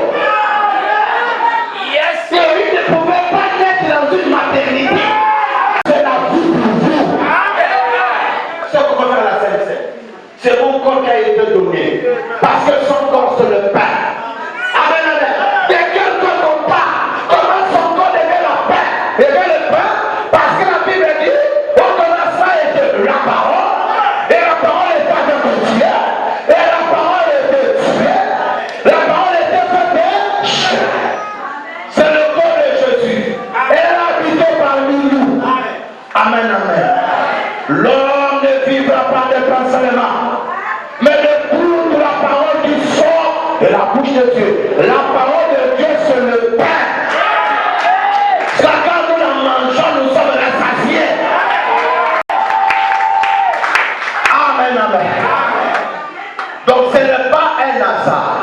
Et il ne pouvait pas naître dans une maternité. C'est la vie pour vous. C'est pourquoi faire la Sainte Seine. C'est mon corps qui a été donné. Parce que son corps c'est le pain. Amen, amen. De quel corps on parle? Comment son corps devient le pain? Devient le pain parce que la Bible dit au commencement était la parole. Et la parole était avec Dieu. Et la parole était Dieu. La parole était faite. C'est le corps de Jésus. Elle a habité parmi nous. Amen, amen. L'homme ne vivra pas de pain seulement, mais de toute la parole qui sort de la bouche de Dieu. La parole de Dieu, c'est le pain. Quand nous la mangeons, nous sommes rassasiés. Amen, amen. Donc ce n'est pas un hasard.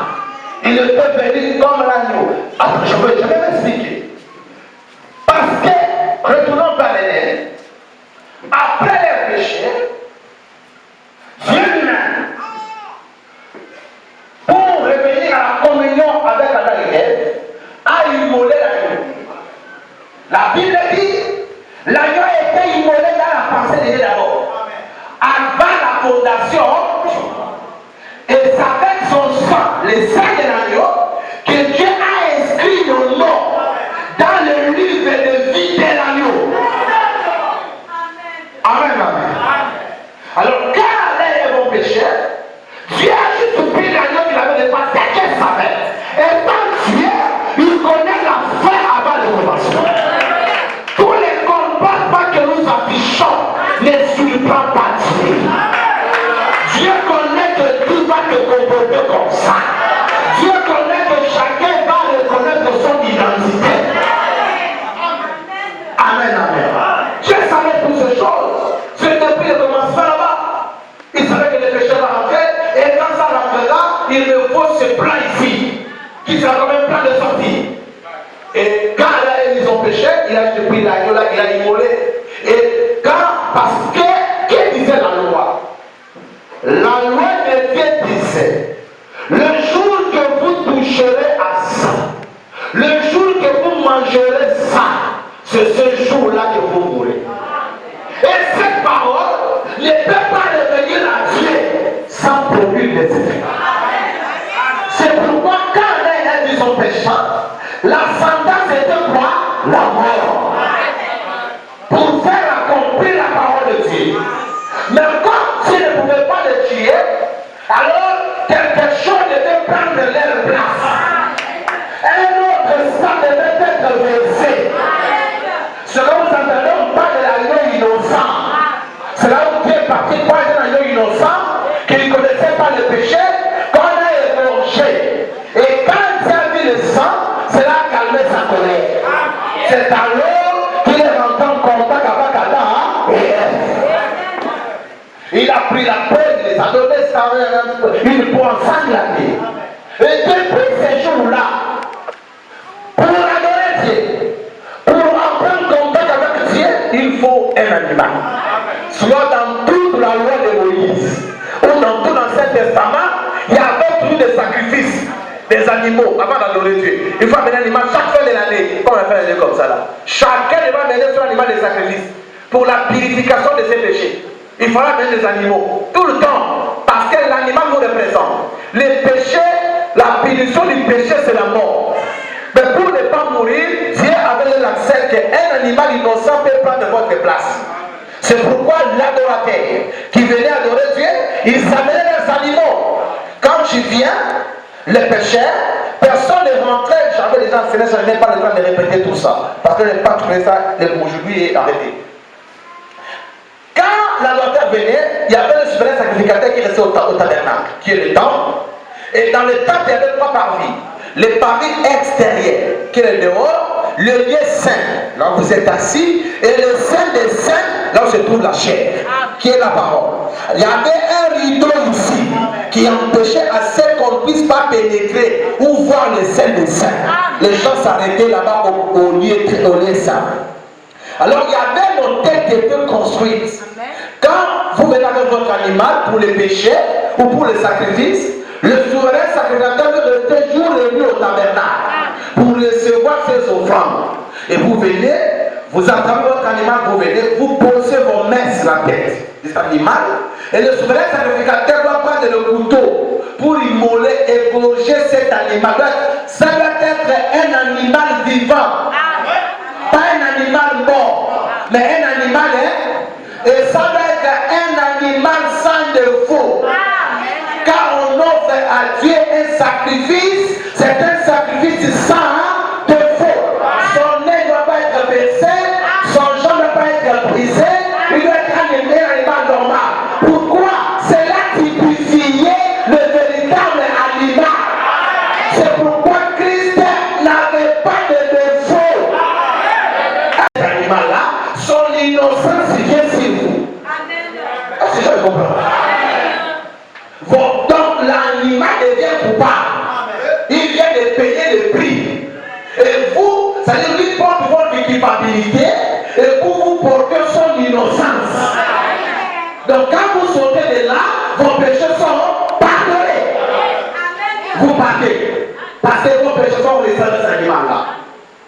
Il peut venir comme l'agneau. Attends, je vais m'expliquer. Parce que, retournons par les après les péchés, Dieu lui-même, pour revenir à la communion avec Adam et Ève, a immolé l'agneau. La Bible dit, l'agneau était immolé dans la pensée de Dieu d'abord. Avant la fondation, et c'est avec son sang, le sang de l'agneau, que Dieu qui sera quand même plein de sortir. Et quand ils ont péché, il a pris l'agneau là, il a immolé. Et quand, parce que disait la loi? La loi de Dieu disait, le jour que vous toucherez à ça, le jour que vous mangerez ça, c'est ce jour-là que vous mourrez. Et cette parole ne peut pas revenir à Dieu sans produire des effets. C'est pourquoi quand elle a dit son péché, la sentence était quoi? La mort. Pour faire accomplir la parole de Dieu. Mais comme s'ils ne pouvaient pas le tuer, alors quelque chose devait prendre leur place. Un autre sang devait être versé. C'est là où vous entendez, on parle de l'agneau innocent. C'est là où Dieu est parti pour un agneau innocent qui ne connaissait pas le péché, qu'on a égorgé. Et quand Dieu a vu le sang, cela a calmé sa colère. C'est alors qu'il est rentré en contact avec Adam et Ève. Il a pris la peine, il les a donné une peau ensanglantée. Et depuis ces jours-là, pour adorer Dieu, pour entrer en contact avec Dieu, il faut un animal. Soit dans toute la loi de Moïse, ou dans tout l'Ancien Testament, il y avait toujours des sacrifices, des animaux, avant d'adorer Dieu. Il faut amener un animal chaque fin de l'année, comme on fait l'année comme ça là. Chacun devait amener son animal de sacrifice pour la purification de ses péchés. Il faudra amener des animaux tout le temps, parce que l'animal nous représente. Les péchés, la punition du péché, c'est la mort. Mais pour ne pas mourir, Dieu avait l'accès qu'un animal innocent peut prendre votre place. C'est pourquoi l'adorateur qui venait adorer Dieu, ils amenaient leurs animaux. Quand tu viens, les pécheurs, personne ne rentrait, j'avais déjà enseigné ça, je n'ai pas le temps de répéter tout ça. Parce que je n'ai pas trouvé ça aujourd'hui est arrêté. Quand l'adorateur venait, il y avait le souverain sacrificateur qui restait au tabernacle, qui est le temple. Et dans le temple, il y avait trois parvis. Le parvis extérieur, qui est le dehors, le lieu saint, là où vous êtes assis, et le saint des saints, là où se trouve la chair, qui est la parole. Il y avait un rideau ici, qui empêchait à ce qu'on ne puisse pas pénétrer ou voir le saint des saints. Les gens s'arrêtaient là-bas au lieu saint. Alors il y avait une tête qui était construite. Quand vous venez avec votre animal pour les péchés ou pour les sacrifices, le souverain sacrificateur restait jour et nuit au tabernacle pour recevoir ses offrandes. Et vous venez, vous attendez votre animal, vous venez, vous posez vos mains sur la tête de cet animal. Et le souverain sacrificateur doit prendre le couteau pour immoler, égorger cet animal. Ça doit être un animal vivant. Pas un animal mort, mais un animal, et ça doit être un animal sans défaut. Car on offre à Dieu un sacrifice, c'est un sacrifice sans défaut. Son nez ne doit pas être baissé, son jambe ne doit pas être brisé, il doit être un animal normal. Pourquoi? C'est là typifié le véritable animal. C'est pourquoi Christ n'avait pas de défaut. Cet animal-là, son innocence vient sur vous. Est-ce que je comprends? Donc l'animal devient coupable. Il vient de payer le prix. Et vous, ça veut dire qu'il porte votre culpabilité et pour vous porter son innocence. Donc quand vous sautez de là, vos péchés sont pardonnés. Vous partez. Parce que vos péchés sont les seuls de cet animal-là.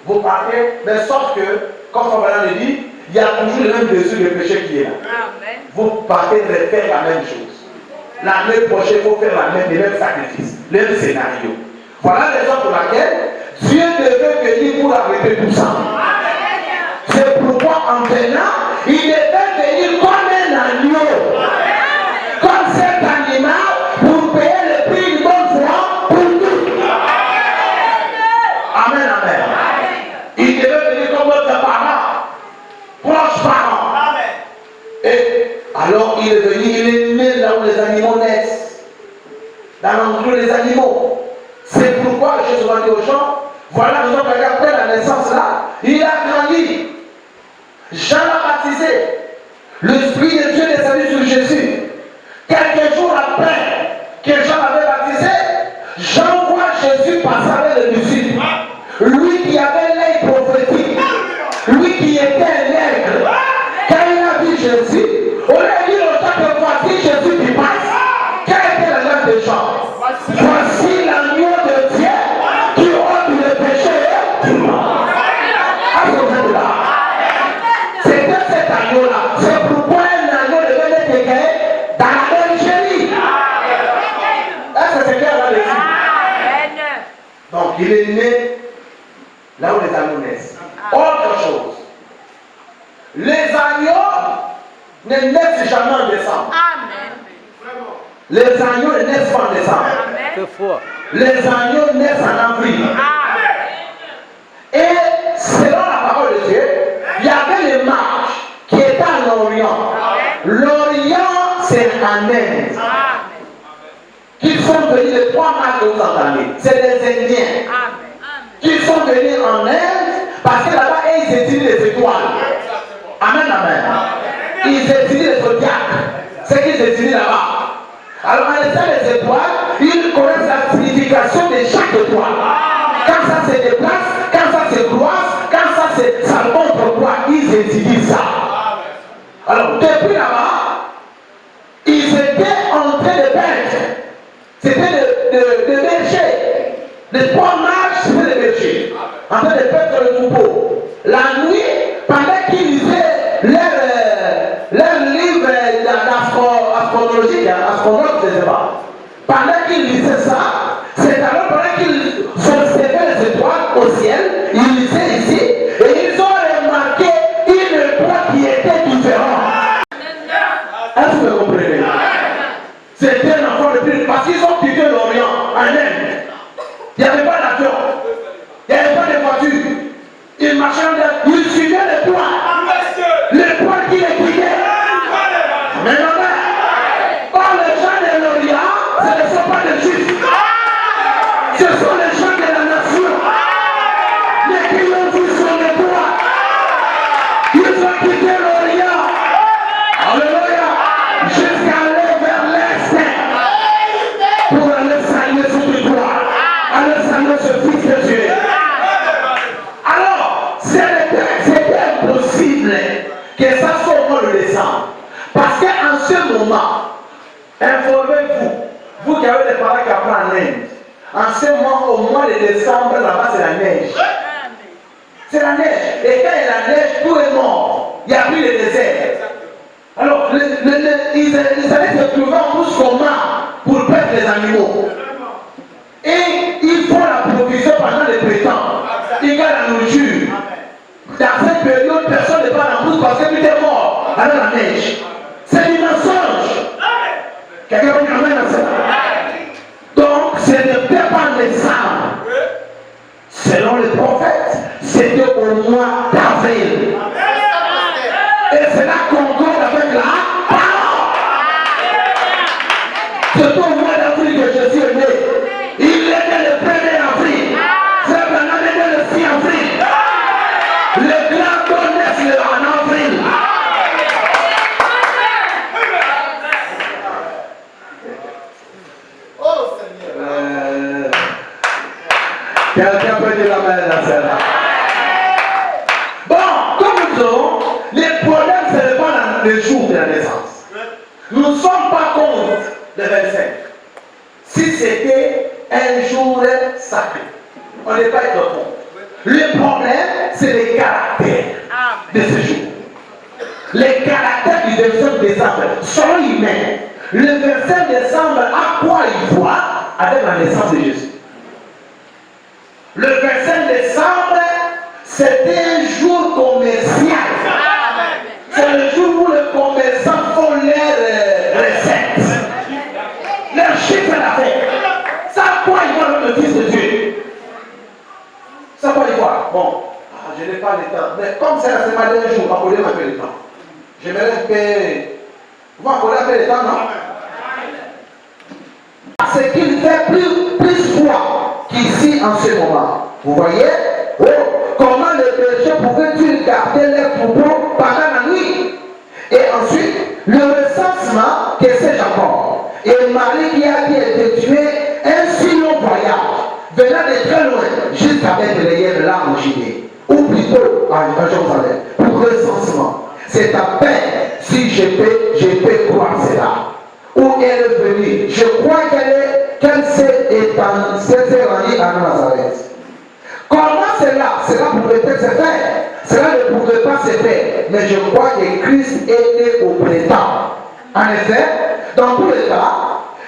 Vous partez, mais sauf que, comme Fabien le dit, il y a toujours le même dessus le péché qui est là. Vous partez de faire la même chose. L'année prochaine, il faut faire le même sacrifice, le même scénario. Voilà la raison pour laquelle Dieu devait venir pour arrêter tout ça. C'est pourquoi en venant, il devait venir comme un agneau, comme cet animal, pour payer le prix une bonne fois pour tout. Amen, amen. Il devait venir comme notre parent, proche parent. Et alors il est venu, il est né là où les animaux naissent, dans l'endroit des animaux. C'est pourquoi je souvent dit aux gens, voilà raison qu'après la naissance là, il a grandi. Jean l'a baptisé. L'Esprit de Dieu est descendu sur Jésus. Quelques jours après que Jean l'avait baptisé, Jean voit Jésus passer avec il est né là où les agneaux naissent. Autre chose. Les agneaux ne naissent jamais en décembre. Les agneaux ne naissent pas en décembre. Les agneaux naissent en avril. Et selon la parole de Dieu, il y avait les mages qui étaient à l'Orient. L'Orient, c'est en Inde. Qui sont venus, les 3 mages que vous entendez, c'est des Indiens. Qui sont venus en Inde parce que là-bas, ils étudient les étoiles. Amen, amen. Ils étudient les zodiaques. C'est qu'ils étudient là-bas. Alors, en laissant les étoiles, ils connaissent la signification de chaque étoile. Quand ça se déplace, quand ça se croise, quand ça montre quoi, ils étudient ça. Alors, depuis là-bas, ils étaient en train de peindre. C'était de berger. Les 3 mages, c'était des bergers. En train de peindre le troupeau. La nuit, pendant qu'ils lisaient leur livre d'astrologie, astronomique, je ne sais pas. Pendant qu'ils lisaient ça, c'est alors pendant qu'ils observaient les étoiles au ciel, ils lisaient ici, et ils ont remarqué une étoile qui était différente. Est-ce que vous comprenez? C'était un enfant de plus, parce qu'ils ont quitté l'Orient, en Inde. Il n'y avait pas d'avion, il n'y avait pas de voiture. Ils marchaient en Inde, ils suivaient les poids. Les poids qui les guidaient. Mais non, or les gens de l'Orient, ce ne sont pas des juifs. Ce sont les gens de la nation. Mais qui ont vu sur les poids. Ils ont quitté l'Orient. Alléluia. Jusqu'à aller vers l'Est. Pour aller saluer son droit. Aller saluer ce fils de Dieu. Alors, c'était impossible que ça soit au mois de décembre. Parce qu'en ce moment, informez-vous, vous qui avez des parents qui apprennent en Inde, en ce moment, au mois de décembre, là-bas, c'est la neige. C'est la neige. Et quand il y a la neige, tout est mort. Il n'y a plus de désert. Alors, ils allaient se trouver en bouche commun pour perdre les animaux. Et ils font la provision pendant les printemps. Ils gardent la nourriture. Dans cette période, personne ne parle en bouche parce que tout est mort avec la neige. C'est du mensonge. Quelqu'un peut dire amen à ça. Donc, ce n'était pas en décembre. Selon les prophètes, c'était au mois d'avril. Et c'est là qu'on concorde avec la parole. C'est au mois d'avril que Jésus est né. Il est né le 1er avril. C'est né le 6 avril. Les grands naissent en avril. Quelqu'un peut dire amen à celle-là. Bon, comme nous disons, les problèmes, ce n'est pas dans le jour de la naissance. Nous ne sommes pas contre le 25. Si c'était un jour sacré, on n'est pas contre. Le problème, c'est les caractères de ce jour. Les caractères du 25 décembre sont humains. Le 25 décembre, à quoi il voit avec la naissance de Jésus? Le 25 décembre, c'était un jour commercial. C'est le jour où les commerçants font leurs recettes, leur chiffre d'affaires. Ça, quoi il voit le Fils de Dieu? Ça, quoi il voit? Bon, je n'ai pas le temps. Mais comme c'est la semaine d'un jour, accordez un peu le temps. J'aimerais un peu. Vous m'accordez un peu le temps, non? C'est qu'il fait plus froid qu'ici en ce moment. Vous voyez? Oh, comment les bergers pouvaient-ils garder leurs troupeaux pendant la nuit? Et ensuite, le recensement que c'est Jacob. Et Marie qui a été tuée un si long voyage, venant de très loin, jusqu'à Bethléem, là en Judée, ou plutôt à Jérusalem, pour recensement. C'est à peine si je peux croire cela. Où elle est venue. Je crois qu'elle s'est rendue à Nazareth. Comment cela pouvait se faire? Cela ne pouvait pas se faire. Mais je crois que Christ est né au printemps. En effet, dans tous les cas,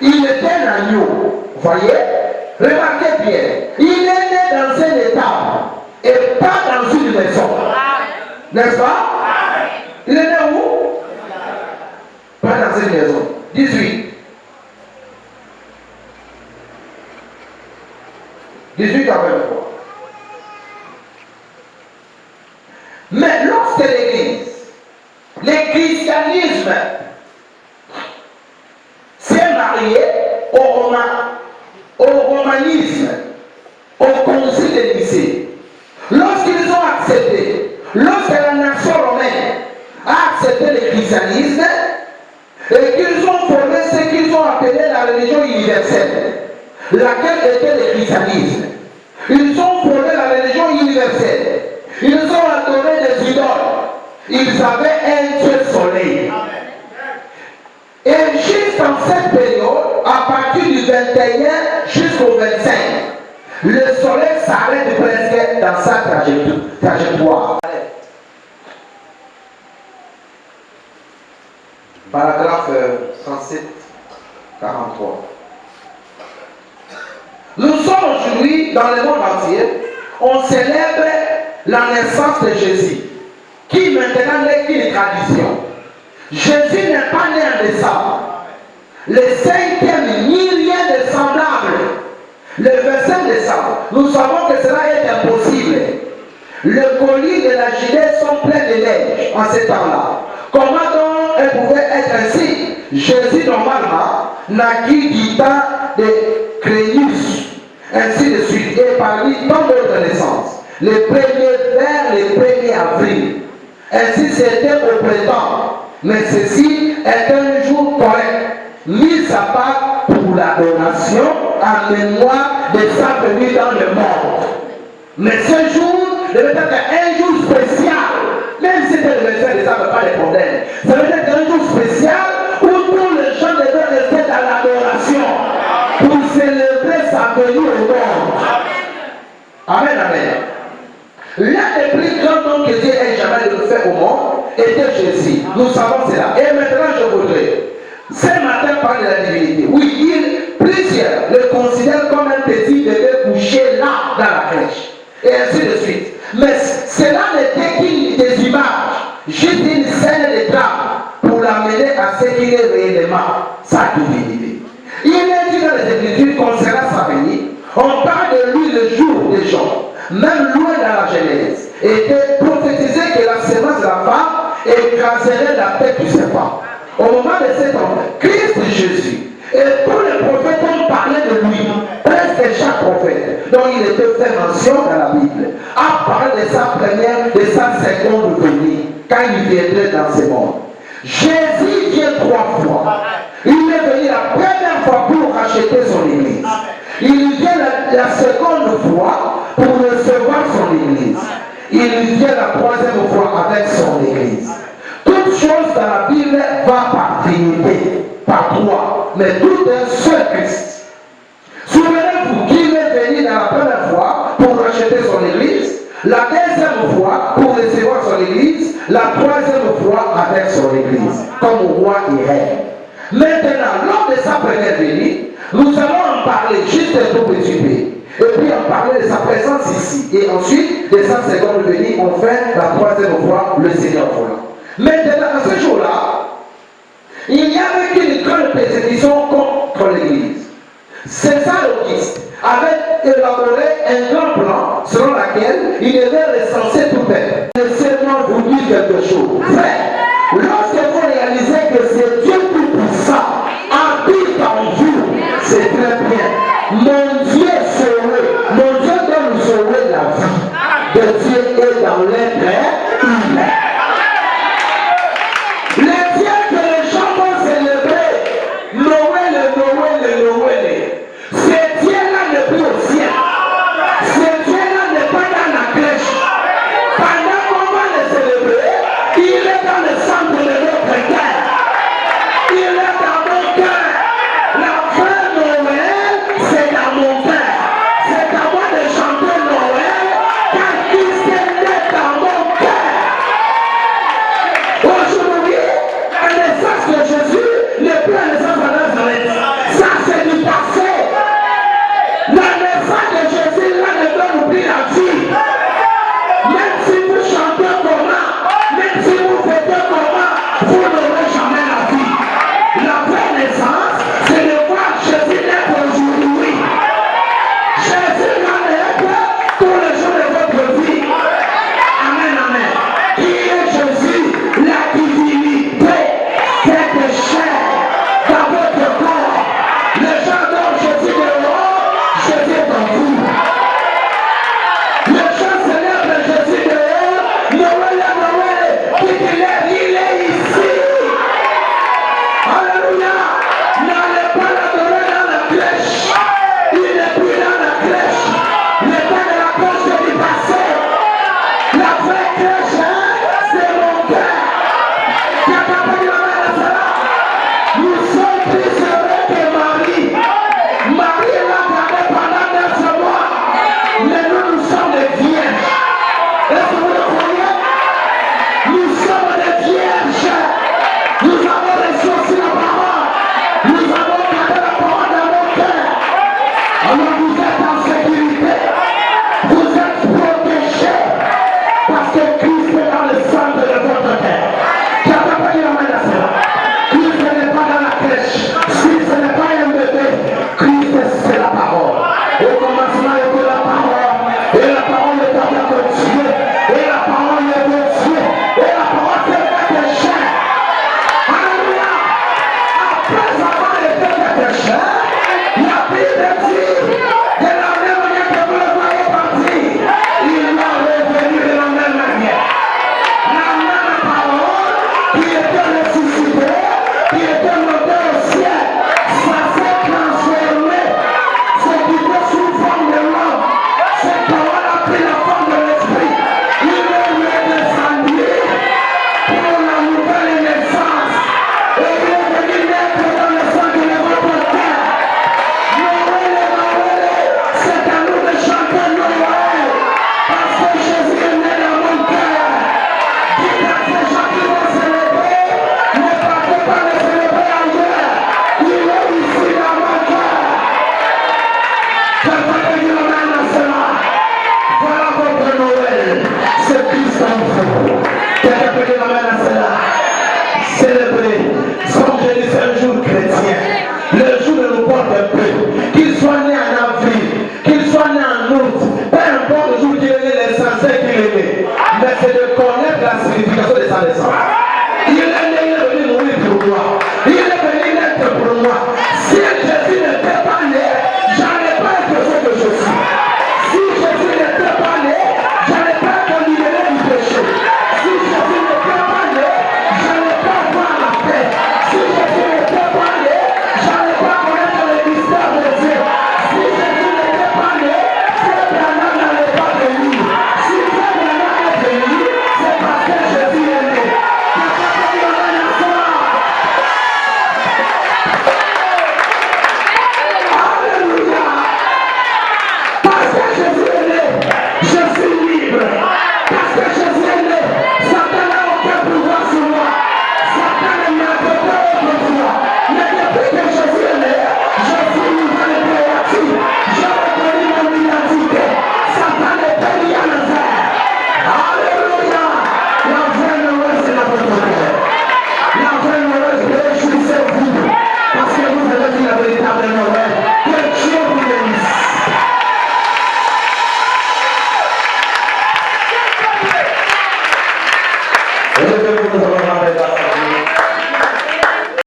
il était un agneau. Voyez? Remarquez bien, il est né dans un état et pas dans une maison. N'est-ce pas? Il est né où? Pas dans une maison. 18. 18 à 23. Mais lorsque l'Église, le christianisme s'est marié au romanisme, au concile de Nicée, lorsqu'ils ont accepté, lorsque la nation romaine a accepté le christianisme et qu'ils ont formé ce qu'ils ont appelé la religion universelle, laquelle était le christianisme, ils ont formé la religion universelle, ils ont adoré des idoles, ils avaient un Dieu soleil. Et juste en cette période, à partir du 21 jusqu'au 25, le soleil s'arrête presque dans sa trajectoire. Paragraphe 37, 43. Nous sommes aujourd'hui dans le monde entier, on célèbre la naissance de Jésus, qui maintenant n'est qu'une tradition. Jésus n'est pas né en décembre. Le 5e, ni rien de semblable. Le 25 décembre, nous savons que cela est impossible. Les collines de la Judée sont pleins de neige en ce temps-là. Comment donc elle pouvait être ainsi? Jésus, normalement, naquit du temps de Créus, ainsi de suite, et parmi tant d'autres naissances. Les premiers vers, les 1er avril. Ainsi, c'était au printemps. Mais ceci est un jour correct, mis à part pour l'adoration en mémoire de sa venue dans le monde. Mais ce jour devait être un jour spécial, même si c'était le 25 décembre, pas de problème. Ça devait être un jour spécial où tous les gens devaient rester dans l'adoration pour célébrer sa venue au monde. Amen, amen. L'un des plus grands noms que Dieu ait jamais fait au monde était Jésus. Nous savons cela. Et maintenant, je voudrais, ce matin, parler de la divinité. Oui, plusieurs le considèrent comme un petit bébé couché là dans la crèche. Et ainsi de suite. Mais cela n'était qu'une des images, juste une scène de drame pour l'amener à ce qu'il est réellement sa divinité. Il est dit dans les Écritures concernant sa venue, on parle de lui le jour des jours. Même loin dans la Genèse, était prophétisé que la sémence de la femme écraserait la tête du serpent. Au moment de cet homme, Christ Jésus, et tous les prophètes ont parlé de lui, presque chaque prophète dont il était fait mention dans la Bible, a parlé de sa première, de sa seconde venue, quand il viendrait dans ce monde. Jésus vient 3 fois. Il est venu la première fois pour racheter son église. Il vient la seconde fois pour recevoir son église. Il vient la 3e fois avec son église. Toute chose dans la Bible va par trinité, par 3, mais tout un seul Christ. Souvenez-vous qu'il est venu dans la première fois pour racheter son église, la 2e fois pour recevoir son église, la 3e fois avec son église, comme roi et reine. Maintenant, lors de sa première venue, nous allons en parler juste un tout petit peu. Et puis on parler de sa présence ici. Et ensuite, de sa seconde venue, on fait la 3e fois le Seigneur volant. Maintenant, à ce jour-là, il n'y avait qu'une grande persécution contre l'Église. César Auguste avait élaboré un grand plan